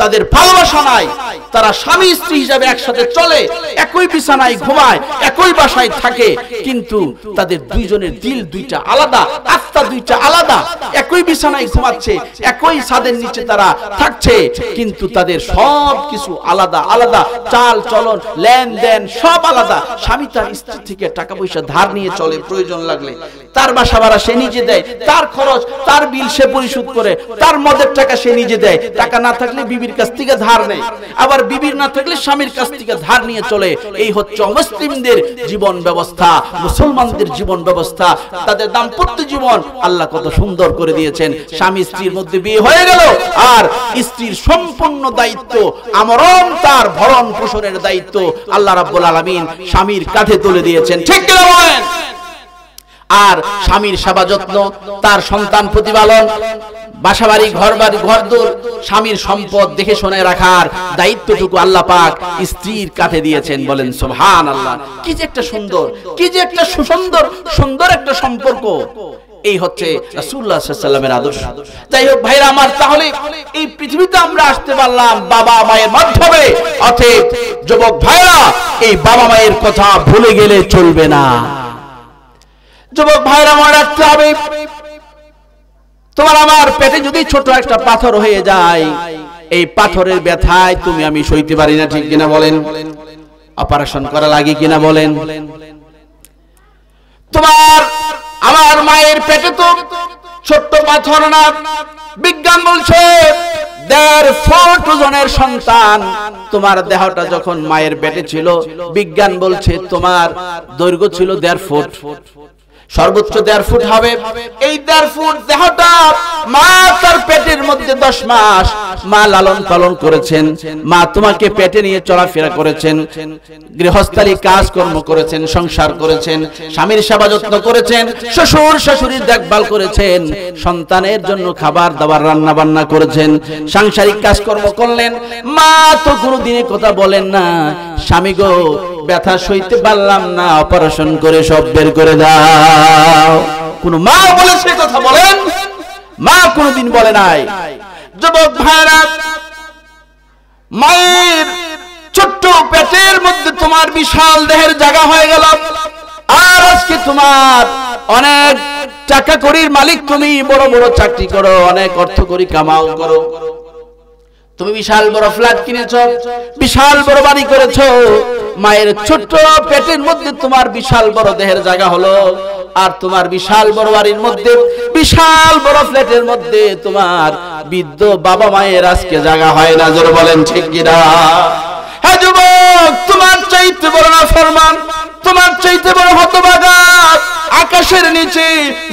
S1: তাদের ভালোবাসা নাই। তারা স্বামী স্ত্রী হিসাবে একসাথে চলে, একই বিছানায় ঘুমায়, একই বাসায় থাকে, কিন্তু তাদের দুইজনের দিল দুইটা আলাদা, আত্মা দুইটা আলাদা। একই বিছানায় ঘুমাচ্ছে, একই ছাদের নিচে তারা থাকছে, কিন্তু তাদের সব কিছু আলাদা আলাদা, চাল চলন লেনদেন সব আলাদা। স্বামী তার স্ত্রী থেকে টাকা পয়সা ধার নিয়ে চলে, প্রয়োজন লাগলে তার বাসা ভাড়া সে নিজে দেয়, তার খরচ তার বিল সে পরিশোধ করে, তার মদের টাকা সে নিজে দেয়, টাকা না থাকলে বিবির কাছ থেকে ধার নেয়, আবার বিবির না থাকলে স্বামীর কাছ থেকে ধার নিয়ে চলে। এই হচ্ছে মুসলিমদের জীবন ব্যবস্থা, মুসলমানদের জীবন ব্যবস্থা। তাদের দাম্পত্য জীবন আল্লাহ কত সুন্দর করে দিয়েছেন। স্বামী স্ত্রীর মধ্যে বিয়ে হয়ে গেল, আর স্ত্রীর সম্পূর্ণ দায়িত্ব, আমরণ তার ভরণ পোষণের দায়িত্ব আল্লাহ রাব্বুল আলামিন স্বামীর কাঁধে তুলে দিয়েছেন, ঠিক কিনা বলেন? আর স্বামীর সেবা যত্ন, তার সন্তান প্রতিপালন, বাসাবাড়ি ঘরদোর, স্বামীর সম্পদ দেখে শুনে রাখার দায়িত্বটুকু আল্লাহ পাক স্ত্রীর কাঁধে দিয়েছেন। বলেন সুবহানাল্লাহ। কি যে একটা সুন্দর, কি যে একটা সুন্দর একটা সম্পর্ক। এই হচ্ছে রাসূলুল্লাহ সাল্লাল্লাহু আলাইহি ওয়াসাল্লামের আদর্শ। যাই হোক ভাইরা আমার, তাহলে এই পৃথিবীতে আমরা আসতে পারলাম বাবা মায়ের মাধ্যমে। অতএব যুবক ভাইরা, এই বাবা মায়ের কথা ভুলে গেলে চলবে না। যুবক ভাইরা, মনে রাখতে হবে, তোমার আমার পেটে যদি ছোট একটা পাথর হয়ে যায়, এই পাথরের ব্যথায় তুমি আমি সইতে পারি না, ঠিক কিনা বলেন? অপারেশন করা লাগে কিনা বলেন? তোমার আমার মায়ের পেটে তো ছোট্ট পাথর না, বিজ্ঞান বলছে 1.5 ফুট ওজনের সন্তান। তোমার দেহটা যখন মায়ের পেটে ছিল, বিজ্ঞান বলছে তোমার দৈর্ঘ্য ছিল 1.5 ফুট, সর্বোচ্চ 1.5 ফুট হবে। এই 1.5 ফুট দেহটা মা তার পেটের মধ্যে 10 মাস মা লালন পালন করেছেন, মা তোমাকে পেটে নিয়ে চলাফেরা করেছেন, গৃহস্থালী কাজকর্ম করেছেন, সংসার করেছেন, স্বামীর সেবা যত্ন করেছেন, শ্বশুর শাশুড়ির দেখভাল করেছেন, সন্তানের জন্য খাবার দাবার রান্না বান্না করেছেন, সাংসারিক কাজকর্ম করলেন। মা তো কোনোদিন কথা বলেন না, স্বামী গো ব্যথা সইতে পারলাম না, অপারেশন করে সব বের করে দাও। কোন মা বলেছে কথা? বলেন, মা কোনদিন বলে নাই। যুবক ভাইরা, মায়ের ছোট্ট পেটের মধ্যে তোমার বিশাল দেহের জায়গা হয়ে গেল, আর আজকে তোমার অনেক টাকা কড়ির মালিক, তুমি বড় বড় চাকরি করো, অনেক অর্থ কড়ি কামাও করো, তুমি বিশাল বড় ফ্ল্যাট কিনেছো, বিশাল বড় বাড়ি করেছো। মায়ের ছোট্ট পেটের মধ্যে তোমার বিশাল বড় দেহের জায়গা হলো, আর তোমার বিশাল বড় বাড়ির মধ্যে, বিশাল বড় ফ্ল্যাটের মধ্যে তোমার বৃদ্ধ বাবা মায়ের আজকে জায়গা হয় না। জোরে বলেন ঠিক কিনা? হ্যাঁ যুবক, তোমার চাইতে বড় নাফরমান, তোমার চাইতে বড় হতভাগা আকাশের নিচে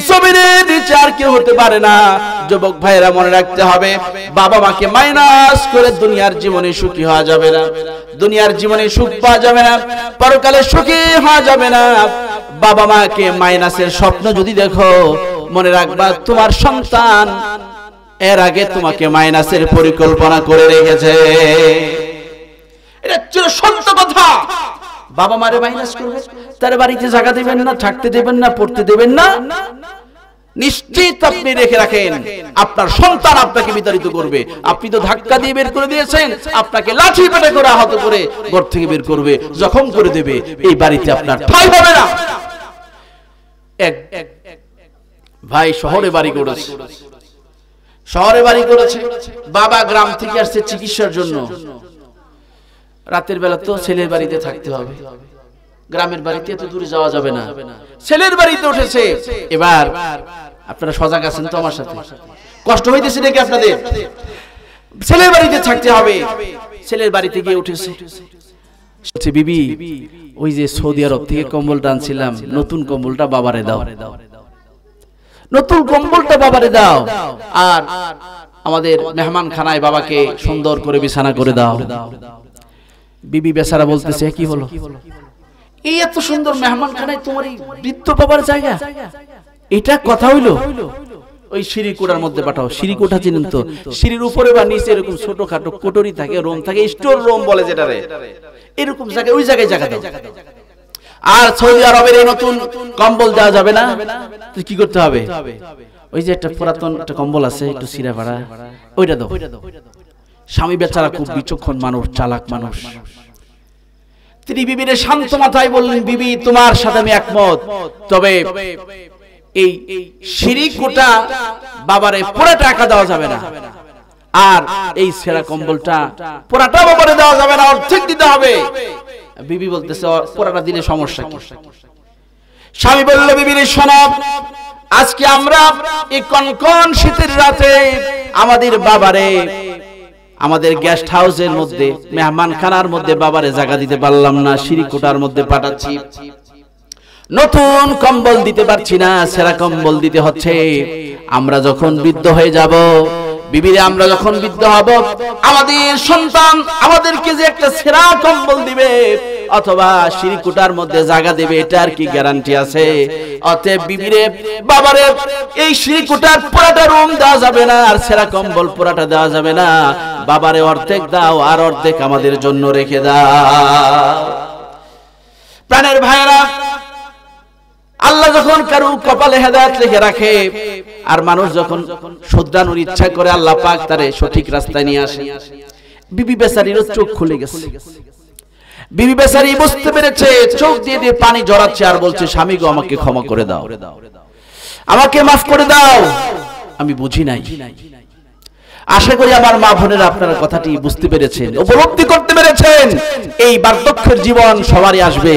S1: জমিনের নিচে আর কেউ হতে পারে না। যুবক ভাইরা, মনে রাখতে হবে, বাবা মাকে মাইনাস করে দুনিয়ার জীবনে সুখী হওয়া যাবে না, দুনিয়ার জীবনে সুখ পাওয়া যাবে না, পরকালে সুখী হওয়া যাবে না। বাবা মাকে মাইনাসের স্বপ্ন যদি দেখো, মনে রাখবা তোমার সন্তান এর আগে তোমাকে মাইনাসের পরিকল্পনা করে রেখেছে। এটা ছিল সত্য কথা। বাবা মারে মাইনাস করবে, তার বাড়িতে জায়গা দেবেন না, থাকতে দেবেন না, পড়তে দেবেন না, নিশ্চিত আপনি রেখে রাখেন আপনার সন্তান আপনাকে বিতাড়িত করবে। আপনি তো ধাক্কা দিয়ে বের করে দিয়েছেন, আপনাকে লাঠি পেটে করে আহত করে ঘর থেকে বের করবে, জখম করে দেবে, এই বাড়িতে আপনার ঠাঁই হবে না। এক ভাই শহরে বাড়ি করেছে, শহরে বাড়ি করেছে, বাবা গ্রাম থেকে আসছে চিকিৎসার জন্য। রাতের বেলা তো ছেলের বাড়িতে থাকতে হবে, গ্রামের বাড়িতে এত দূরে যাওয়া যাবে না, ছেলের বাড়িতে উঠেছে। এবার আপনারা সজাগ আছেন তো আমার সাথে? কষ্ট হইতেছে নাকি আপনাদের? ছেলের বাড়িতে থাকতে হবে, ছেলের বাড়িতে গিয়ে উঠেছে। বিবি, ওই যে সৌদি আরব থেকে কম্বলটা আনছিলাম, নতুন কম্বলটা বাবারে দাও, নতুন কম্বলটা বাবারে দাও, আর আমাদের মেহমান খানায় বাবাকে সুন্দর করে বিছানা করে দাও। বিবি বেচারা বলতেছে, কি হলো? এই এত সুন্দর মেহমান খানায় তোমার এই বৃদ্ধ বাবার জায়গা, এটা কথা হইলো? ওই সিঁড়ি কোঠার মধ্যে পাঠাও। সিঁড়ি কোঠা চিনেন তো? সিঁড়ির উপরে বা নিচে এরকম ছোটখাটো কোটরি থাকে, রুম থাকে, স্টোর রুম বলে যেটারে, এরকম জায়গায়, ওই জায়গায় জায়গা দাও। আর সৌদি আরবের এই নতুন কম্বল দেওয়া যাবে না, তুই কি করতে হবে? ওই যে একটা পুরাতন একটা কম্বল আছে একটু ছিঁড়া ফাড়া, ওইটা দাও। স্বামী বেচারা খুব বিচক্ষণ মানুষ, চালাক মানুষ, তিনি বিবির শান্ত মাথায় বললেন, বিবি তোমার সাথে আমি একমত, তবে এই সিঁড়ি কোটা বাবারে পুরো টাকা দেওয়া যাবে না, আর এই ছেঁড়া কম্বলটা পুরাটা বাবারে দেওয়া যাবে না, অর্ধেক দিতে হবে। বিবি বলতেছে, পুরাটা দিলে সমস্যা কি? স্বামী বলল, বিবির শোনো, আজকে আমরা এই কনকন শীতের রাতে আমাদের বাবারে আমাদের গেস্ট হাউসের মধ্যে, মেহমান খানার মধ্যে বাবারে জায়গা দিতে পারলাম না, সিঁড়ি কোটার মধ্যে পাঠাচ্ছি, নতুন কম্বল দিতে পারছি না, সেরা কম্বল দিতে হচ্ছে। আমরা যখন বৃদ্ধ হয়ে যাব, বিবিরে আমরা যখন বৃদ্ধ হব, আমাদের সন্তান আমাদেরকে যে একটা সেরা কম্বল দিবে অথবা সিঁড়ি কোটার মধ্যে জায়গা দেবে, এটার কি গ্যারান্টি আছে? অতএব বিবিরে বাবারে এই সিঁড়ি কোটার পুরাটা রুম দেওয়া যাবে না, আর সেরা কম্বল পুরাটা দেওয়া যাবে না, বাবারে অর্ধেক দাও আর অর্ধেক আমাদের জন্য রেখে দাও। প্রাণের ভাইরা, আল্লাহ যখন কারো কপালে হেদায়েত লিখে রাখে, আর মানুষ যখন শুধরানোর ইচ্ছা করে, আল্লাহ পাক তারে সঠিক রাস্তায় নিয়ে আসে। বিবি বেচারিরও চোখ খুলে গেছে, বিবি বেচারি বুঝতে পেরেছে, চোখ দিয়ে দিয়ে পানি ঝরাচ্ছে আর বলছে, স্বামী গো আমাকে ক্ষমা করে দাও, আমাকে মাফ করে দাও, আমি বুঝি নাই। আশা করি আমার মা বোনেরা আপনারা কথাটি বুঝতে পেরেছেন, উপলব্ধি করতে পেরেছেন। এই বার্ধক্যের জীবন সবারই আসবে,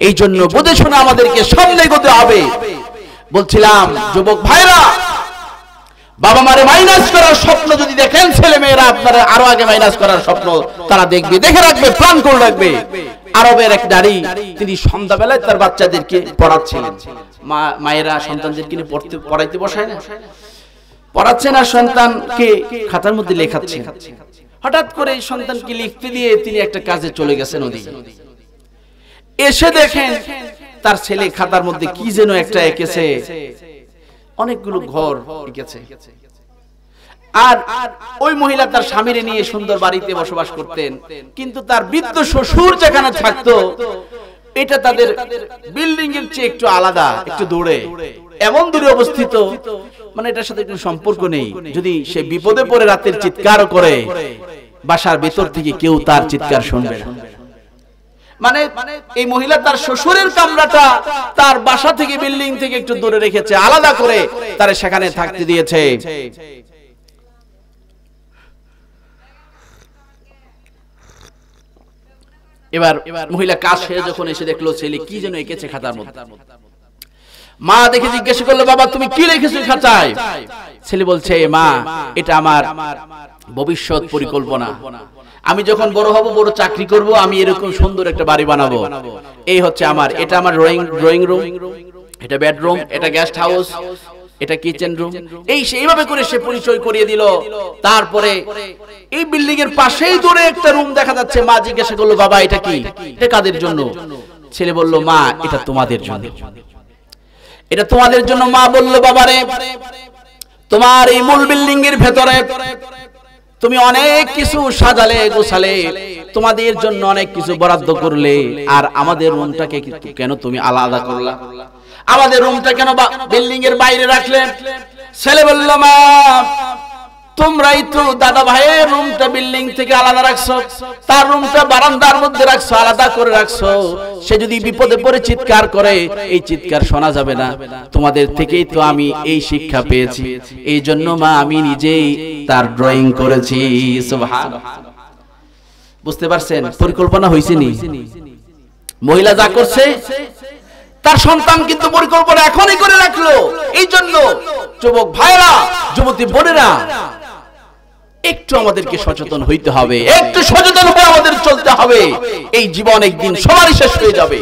S1: এই জন্য বুঝে শুনে আমাদেরকে সামনে এগোতে হবে। বলছিলাম যুবক ভাইরা, বাবা মারে মাইনাস করার স্বপ্ন যদি দেখেন ছেলে মেয়েরা, আপনারা আরো আগে মাইনাস করার স্বপ্ন তারা দেখবে, দেখে রাখবে, প্ল্যান করে রাখবে। আরবের এক নারী, তিনি সন্ধ্যাবেলায় তার বাচ্চাদেরকে পড়াচ্ছিলেন। মায়েরা সন্তানদেরকে নিয়ে পড়াইতে বসায় না, পড়াচ্ছেন আর সন্তানকে খাতার মধ্যে লেখাচ্ছেন। হঠাৎ করে সন্তানকে লিখতে দিয়ে তিনি একটা কাজে চলে গেছেন ওদিকে। এসে দেখেন তার ছেলে খাতার মধ্যে কি যেন একটা এঁকেছে, অনেকগুলো ঘর এঁকেছে। আর ওই মহিলা তার স্বামীরে নিয়ে সুন্দর বাড়িতে বসবাস করতেন, কিন্তু তার বৃদ্ধ শ্বশুর যেখানে থাকতো, এটা তাদের বিল্ডিং এর চেয়ে একটু আলাদা, একটু দূরে, এমন দূরে অবস্থিত, মানে এটার সাথে কোনো সম্পর্ক নেই। যদি সে বিপদে পড়ে রাতের চিৎকার করে, বাসার ভেতর থেকে কেউ তার চিৎকার শুনবে না। মানে এই মহিলা তার শ্বশুরের কামরাটা তার বাসা থেকে, বিল্ডিং থেকে একটু দূরে রেখেছে, আলাদা করে তার সেখানে থাকতে দিয়েছে। এবার মহিলা কাজ সেরে যখন এসে দেখলো ছেলে কি যেন এঁকেছে খাতার মধ্যে, মা দেখে জিজ্ঞাসা করলো, বাবা তুমি কি লিখেছো খাতায়? ছেলে বলছে, মা এটা আমার ভবিষ্যৎ পরিকল্পনা, আমি যখন বড় হব, বড় চাকরি করব, আমি এরকম সুন্দর একটা বাড়ি বানাবো, এই হচ্ছে আমার, এটা আমার ড্রয়িং রুম, এটা বেডরুম, এটা গেস্ট হাউস, এটা কিচেন রুম। এইভাবে করে সে পরিচয় করিয়ে দিল। তারপরে এই বিল্ডিং এর পাশেই দূরে একটা রুম দেখা যাচ্ছে। মা জিজ্ঞাসা করলো, বাবা এটা কি, এটা কাদের জন্য? ছেলে বলল, মা এটা তোমাদের জন্য, এটা তোমাদের জন্য। মা বলল, বাবারে তোমার এই মূল বিল্ডিং এর ভেতরে তুমি অনেক কিছু সাজালে গোছালে, তোমাদের জন্য অনেক কিছু বরাদ্দ করলে, আর আমাদের রুমটাকে কেন তুমি আলাদা করলা? আমাদের রুমটা কেন বিল্ডিং এর বাইরে রাখলে? ছেলে বলল, মা তোমরাই তো দাদা ভাইয়ের রুমটা বিল্ডিং থেকে আলাদা রাখছো, তার রুমটা বারান্দার মধ্যে রাখছো, আলাদা করে রাখছো। সে যদি বিপদে পড়ে চিৎকার করে, এই চিৎকার শোনা যাবে না। তোমাদের থেকেই তো আমি এই শিক্ষা পেয়েছি, এই জন্য মা আমি নিজেই তার ড্রয়িং করেছি। সুবহানাল্লাহ। বুঝতে পারছেন পরিকল্পনা হয়েছে নি? মহিলা যা করছে তার সন্তান কিন্তু পরিকল্পনা এখনই করে রাখলো। এই জন্য যুবক ভাইরা, যুবতী বোনেরা, একটু আমাদেরকে সচেতন হইতে হবে, একটু সচেতন হয়ে আমাদের চলতে হবে। এই জীবন একদিন সবারই শেষ হয়ে যাবে।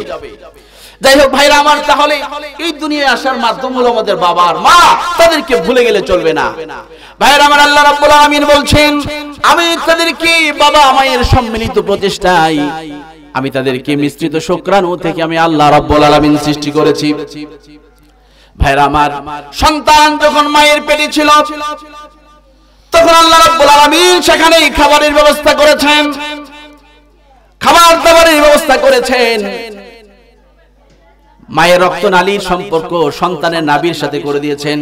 S1: যাই হোক ভাইরা আমার, তাহলে এই দুনিয়ায় আসার মাধ্যম হলো আমাদের বাবা আর মা, তাদেরকে ভুলে গেলে চলবে না। ভাইরা আমার, আল্লাহ রাব্বুল আলামিন বলছেন, আমি তাদেরকে বাবা মায়ের সম্মিলিত প্রচেষ্টায় আমি তাদেরকে মিশ্রিত শুকরাণু থেকে আমি আল্লাহ রাব্বুল আলামিন সৃষ্টি করেছি। ভাইরা আমার, সন্তান যখন মায়ের পেটে ছিল তখন আল্লাহ রাব্বুল আলামিন সেখানে খাবারের ব্যবস্থা করেছেন, খাবার দাবারের ব্যবস্থা করেছেন। মায়ের রক্তনালীর সম্পর্ক সন্তানের নাভির সাথে করে দিয়েছেন,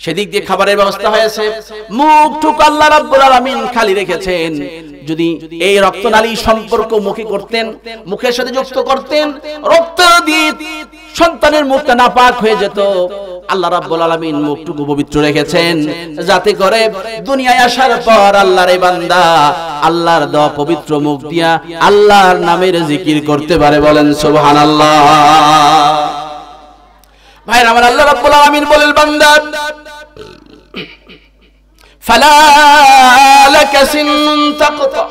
S1: সেদিক দিয়ে খাবারের ব্যবস্থা হয়েছে। মুখটুকু আল্লাহ রাব্বুল আলামিন খালি রেখেছেন। যদি এই রক্তনালী সম্পর্ক মুখে করতেন, মুখের সাথে যুক্ত করতেন, রক্ত দিয়ে সন্তানের মুখটা নাপাক হয়ে যেত। আল্লাহ রাব্বুল আলামিন মুখটুকু পবিত্র রেখেছেন, যাতে করে দুনিয়ায় আসার পর আল্লাহর এই বান্দা আল্লাহর দেওয়া পবিত্র মুখ দিয়া আল্লাহর নামের জিকির করতে পারে। বলেন সুবহানাল্লাহ। ভাইরা আমার, আল্লাহ রাব্বুল আলামিন বলেন, বান্দা ফালা লাকা সিন্নুন তাকতা,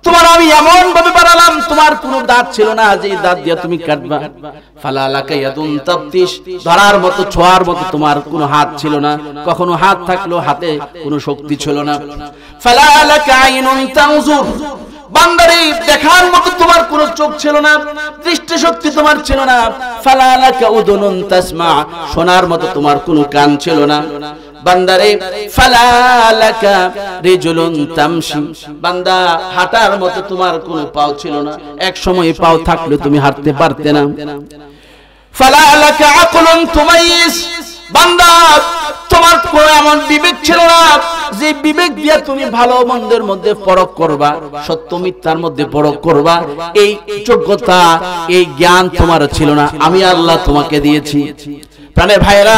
S1: তোমার আমি এমন ভাবে বানালাম তোমার কোনো দাঁত ছিল না যে দাঁত দিয়ে তুমি কাটবা। ফালা লাকা ইয়াদুন তাবতিশ, ধরার মতো ছোঁয়ার মতো তোমার কোনো হাত ছিল না, কখনো হাত থাকলো হাতে কোনো শক্তি ছিল না। ফালা লাকা আইনুন তানজুর, বান্দারে দেখার মতো তোমার কোনো চোখ ছিল না, দৃষ্টি শক্তি তোমার ছিল না। ফালা লাকা উদুনুন তাসমা, শোনার মতো তোমার কোনো কান ছিল না। বান্দারে ফালা লাকা রিজুলুন তামশি, বান্দা হাঁটার মতো তোমার কোনো পাও ছিল না, এক সময় পাও থাকলে তুমি হাঁটতে পারতে না। ফালা লাকা আকলুন তুমাইয়িজ, বান্দা তোমার কোনো এমন বিবেক ছিল না যে বিবেক দিয়ে তুমি ভালো মন্দের মধ্যে পরখ করবা, সত্য মিথ্যার মধ্যে পরখ করবা। এই যোগ্যতা, এই জ্ঞান তোমার ছিল না, আমি আল্লাহ তোমাকে দিয়েছি। প্রাণের ভাইরা,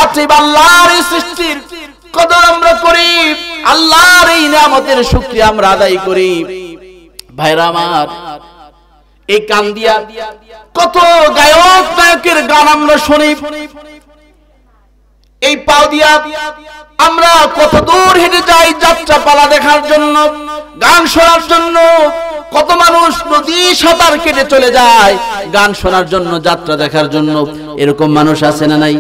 S1: অতএব আল্লাহর এই সৃষ্টির কদর আমরা করি, আল্লাহর এই নিয়ামতের শুকরিয়া আমরা আদায় করি। ভাইরা আমার, এই কান দিয়া কত গায়ক নায়কের গান আমরা শুনি, এই পাও দিয়া আমরা কত দূর হেঁটে যাই যাত্রাপালা দেখার জন্য, গান শোনার জন্য। কত মানুষ নদী সাঁতার কেটে চলে যায় গান শোনার জন্য, যাত্রা দেখার জন্য। এরকম মানুষ আছে না নাই?